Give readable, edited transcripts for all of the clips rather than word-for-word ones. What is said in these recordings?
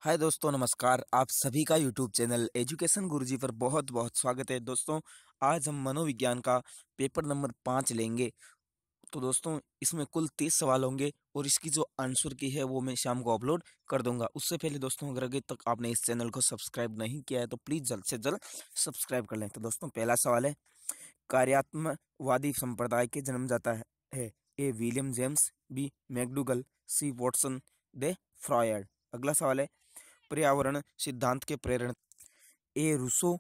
हाय दोस्तों, नमस्कार। आप सभी का यूट्यूब चैनल एजुकेशन गुरुजी पर बहुत बहुत स्वागत है। दोस्तों, आज हम मनोविज्ञान का पेपर नंबर 5 लेंगे। तो दोस्तों, इसमें कुल 30 सवाल होंगे और इसकी जो आंसर की है वो मैं शाम को अपलोड कर दूंगा। उससे पहले दोस्तों, अगर अभी तक आपने इस चैनल को सब्सक्राइब नहीं किया है तो प्लीज़ जल्द से जल्द सब्सक्राइब कर लें। तो दोस्तों, पहला सवाल है, कार्यात्मकवादी संप्रदाय के जन्मदाता है। A William James, B McDougall, C Watson, D Freud. अगला सवाल है, पर्यावरण सिद्धांत के प्रेरण A Rousseau,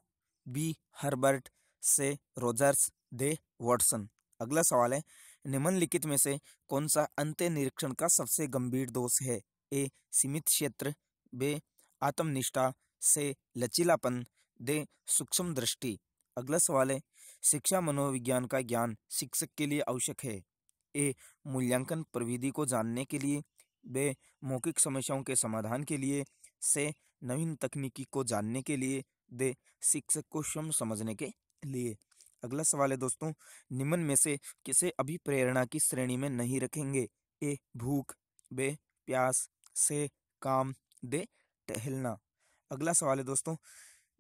B Herbert, C Rogers, D Watson. अगला सवाल है, निम्नलिखित में से कौन सा अंत्य निरीक्षण का सबसे गंभीर दोष है? ए सीमित क्षेत्र, बे आत्मनिष्ठा, से लचीलापन, दे सूक्ष्म दृष्टि। अगला सवाल है, शिक्षा मनोविज्ञान का ज्ञान शिक्षक के लिए आवश्यक है। ए मूल्यांकन प्रविधि को जानने के लिए, बे मौखिक समस्याओं के समाधान के लिए, से नवीन तकनीकी को जानने के लिए, दे शिक्षक को स्वयं समझने के लिए। अगला सवाल है दोस्तों, निम्न में से किसे अभिप्रेरणा की श्रेणी में नहीं रखेंगे? ए भूख, बे प्यास, से काम, दे टहलना। अगला सवाल है दोस्तों,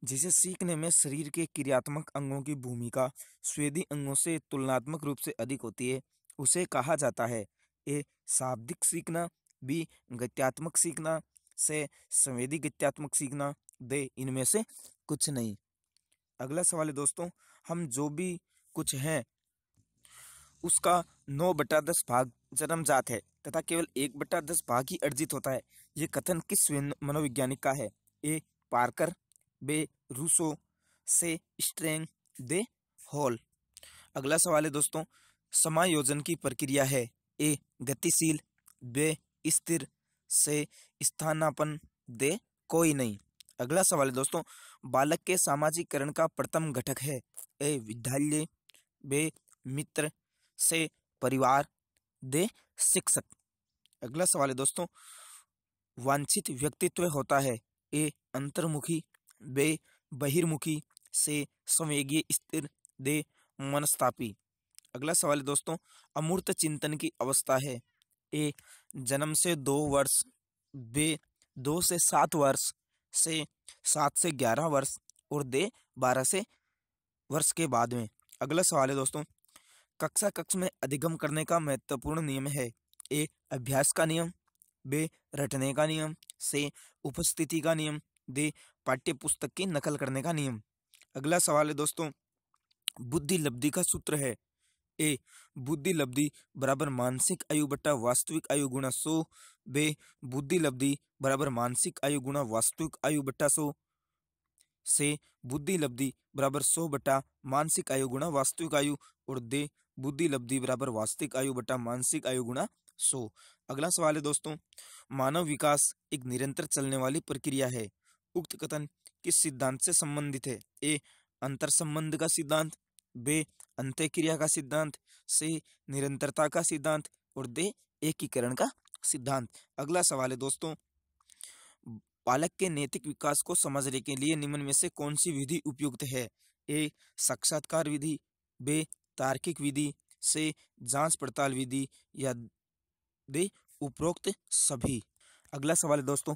जिसे सीखने में शरीर के क्रियात्मक अंगों की भूमिका स्वेदी अंगों से तुलनात्मक रूप से अधिक होती है, उसे कहा जाता है। ए शाब्दिक सीखना, बी गत्यात्मक सीखना, से संवेदी गत्यात्मक सीखना, दे इनमें से कुछ नहीं। अगला सवाल है दोस्तों, हम जो भी कुछ हैं उसका 9/10 भाग जन्मजात है तथा केवल 1/10 भाग ही अर्जित होता है। ये कथन किस मनोवैज्ञानिक का है? ए पार्कर, बे रूसो, से स्ट्रेंग, दे हॉल। अगला सवाल है दोस्तों, समायोजन की प्रक्रिया है। ए गतिशील, बे स्थिर, से स्थानापन्न, दे कोई नहीं। अगला सवाल है दोस्तों, बालक के सामाजिकरण का प्रथम घटक है। ए विद्यालय, बे मित्र, से परिवार, दे शिक्षक। अगला सवाल है दोस्तों, वांछित व्यक्तित्व होता है। ए अंतर्मुखी, बे बहिर्मुखी, से संवेगी स्थिर, दे मनस्तापी। अगला सवाल है दोस्तों, अमूर्त चिंतन की अवस्था है। ए जन्म से 2 वर्ष, बे 2 से 7 वर्ष, से 7 से 11 वर्ष और दे 12 वर्ष के बाद में। अगला सवाल है दोस्तों, कक्षा कक्ष में अधिगम करने का महत्वपूर्ण नियम है। ए अभ्यास का नियम, बे रटने का नियम, से उपस्थिति का नियम, दे पाठ्य पुस्तक की नकल करने का नियम। अगला सवाल है दोस्तों, बुद्धि लब्धि का सूत्र है। ए बुद्धि लब्धि बराबर मानसिक आयु बट्टा वास्तविक आयु गुणा 100, बे बुद्धि लब्धि बराबर मानसिक आयु गुणा वास्तविक आयु बट्टा 100, से बुद्धि लब्धि बराबर 100 बट्टा मानसिक आयु गुणा वास्तविक आयु, और दे बुद्धि लब्धि बराबर वास्तविक आयु बट्टा मानसिक आयु गुणा 100। अगला सवाल है दोस्तों, मानव विकास एक निरंतर चलने वाली प्रक्रिया है। उक्त कथन किस सिद्धांत से संबंधित है? ए अंतर संबंध का सिद्धांत, बे अंत्यक्रिया का सिद्धांत, से निरंतरता का सिद्धांत, और दे एकीकरण का सिद्धांत। अगला सवाल है दोस्तों, बालक के नैतिक विकास को समझने के लिए निम्न में से कौन सी विधि उपयुक्त है? ए साक्षात्कार विधि, बे तार्किक विधि, से जांच पड़ताल विधि, या दे उपरोक्त सभी। अगला सवाल है दोस्तों,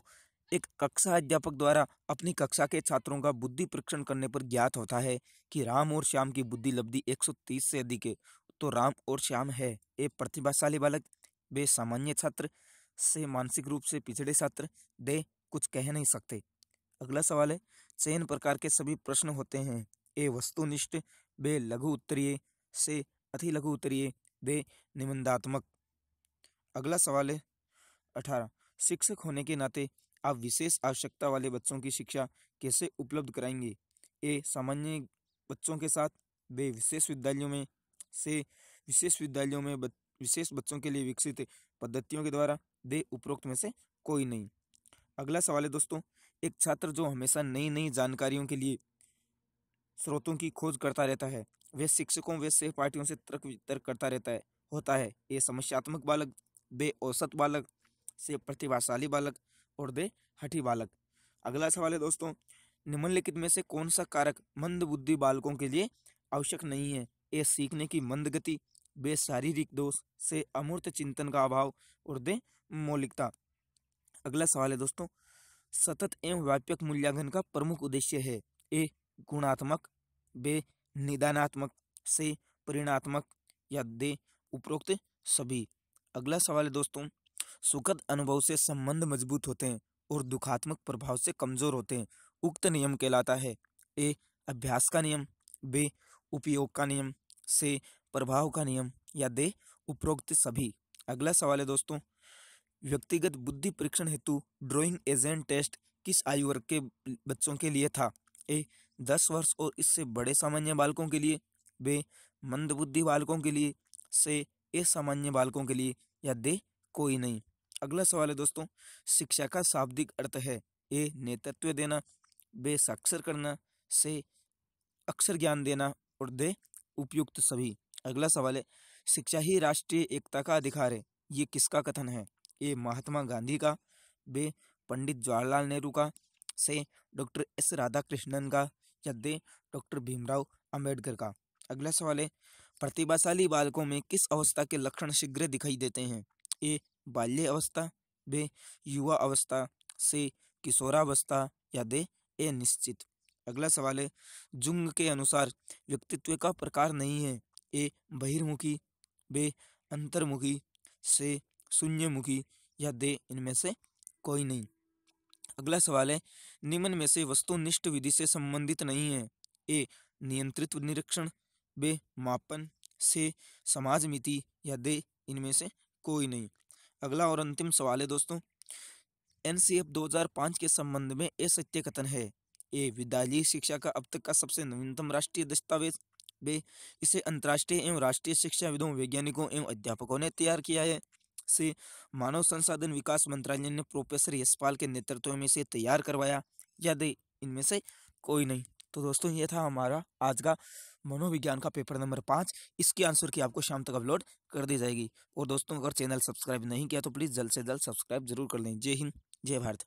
एक कक्षा अध्यापक द्वारा अपनी कक्षा के छात्रों का बुद्धि परीक्षण करने पर ज्ञात होता है कि राम और श्याम की बुद्धि लब्धि 130 से अधिक है। तो राम और श्याम है। ए प्रतिभाशाली बालक, बे सामान्य छात्र, से मानसिक रूप से पिछड़े छात्र, दे कुछ कह नहीं सकते। अगला सवाल है, चयन प्रकार के सभी प्रश्न होते हैं। ए वस्तुनिष्ठ, बे लघु उत्तरीय, से अति लघु उत्तरीय, दे निबंधात्मक। अगला सवाल है 18, शिक्षक होने के नाते आप विशेष आवश्यकता वाले बच्चों की शिक्षा कैसे उपलब्ध कराएंगे? ए सामान्य बच्चों के साथ, बे विशेष विद्यालयों में, से विशेष विद्यालयों में विशेष बच्चों के लिए विकसित पद्धतियों के द्वारा, दे उपरोक्त में से कोई नहीं। अगला सवाल है दोस्तों, एक छात्र जो हमेशा नई नई जानकारियों के लिए स्रोतों की खोज करता रहता है, वह शिक्षकों व सहपाठियों से तर्क वितर्क करता रहता है होता है। ये समस्यात्मक बालक, बे औसत बालक, से प्रतिभाशाली बालक, और दे हठी बालक। अगला सवाल है दोस्तों, निम्नलिखित में से कौन सा कारक मंद बुद्धि बालकों के लिए आवश्यक नहीं है? ए सीखने की मंद गति, बे शारीरिक दोष, से अमूर्त चिंतन का अभाव, और दे मौलिकता। अगला सवाल है दोस्तों, सतत एवं व्यापक मूल्यांकन का प्रमुख उद्देश्य है। ए गुणात्मक, बे निदानात्मक, से परिणात्मक या दे उपरोक्त सभी। अगला सवाल है दोस्तों, सुखद अनुभव से संबंध मजबूत होते हैं और दुखात्मक प्रभाव से कमजोर होते हैं। उक्त नियम कहलाता है। ए अभ्यास का नियम, बे उपयोग का नियम, से प्रभाव का नियम या दे उपरोक्त सभी। अगला सवाल है दोस्तों, व्यक्तिगत बुद्धि परीक्षण हेतु ड्राइंग एजेंट टेस्ट किस आयु वर्ग के बच्चों के लिए था? ए 10 वर्ष और इससे बड़े सामान्य बालकों के लिए, बे मंदबुद्धि बालकों के लिए, से असामान्य बालकों के लिए या दे कोई नहीं। अगला सवाल है दोस्तों, शिक्षा का शाब्दिक अर्थ है। ए नेतृत्व देना, बे साक्षर करना, से अक्षर ज्ञान देना और दे उपयुक्त सभी। अगला सवाल है, शिक्षा ही राष्ट्रीय एकता का अधिकार है, ये किसका कथन है? ए महात्मा गांधी का, बे पंडित जवाहरलाल नेहरू का, से डॉक्टर एस राधाकृष्णन का या दे डॉक्टर भीमराव अंबेडकर का। अगला सवाल है, प्रतिभाशाली बालकों में किस अवस्था के लक्षण शीघ्र दिखाई देते हैं? ए बाल्य अवस्था, बे युवा अवस्था, से किशोरावस्था या दे ए निश्चित। अगला सवाल है, जुंग के अनुसार व्यक्तित्व का प्रकार नहीं है। ए बहिर्मुखी, बे अंतर्मुखी, से शून्यमुखी या दे इनमें से कोई नहीं। अगला सवाल है, निम्न में से वस्तुनिष्ठ विधि से संबंधित नहीं है। ए नियंत्रित निरीक्षण, बे मापन, से समाज मिति या दे इनमें से कोई नहीं। अगला और अंतिम सवाल है दोस्तों, एनसीएफ 2005 के संबंध में ए सत्य कथन है। ए विद्यालयी शिक्षा का अब तक का सबसे नवीनतम राष्ट्रीय दस्तावेज, बे इसे अंतर्राष्ट्रीय एवं राष्ट्रीय शिक्षाविदों, वैज्ञानिकों एवं अध्यापकों ने तैयार किया है, से मानव संसाधन विकास मंत्रालय ने प्रोफेसर यशपाल के नेतृत्व में इसे तैयार करवाया या दे इनमें से कोई नहीं। तो दोस्तों ये था हमारा आज का मनोविज्ञान का पेपर नंबर 5। इसकी आंसर की आपको शाम तक अपलोड कर दी जाएगी। और दोस्तों अगर चैनल सब्सक्राइब नहीं किया तो प्लीज़ जल्द से जल्द सब्सक्राइब जरूर कर लें। जय हिंद, जय भारत।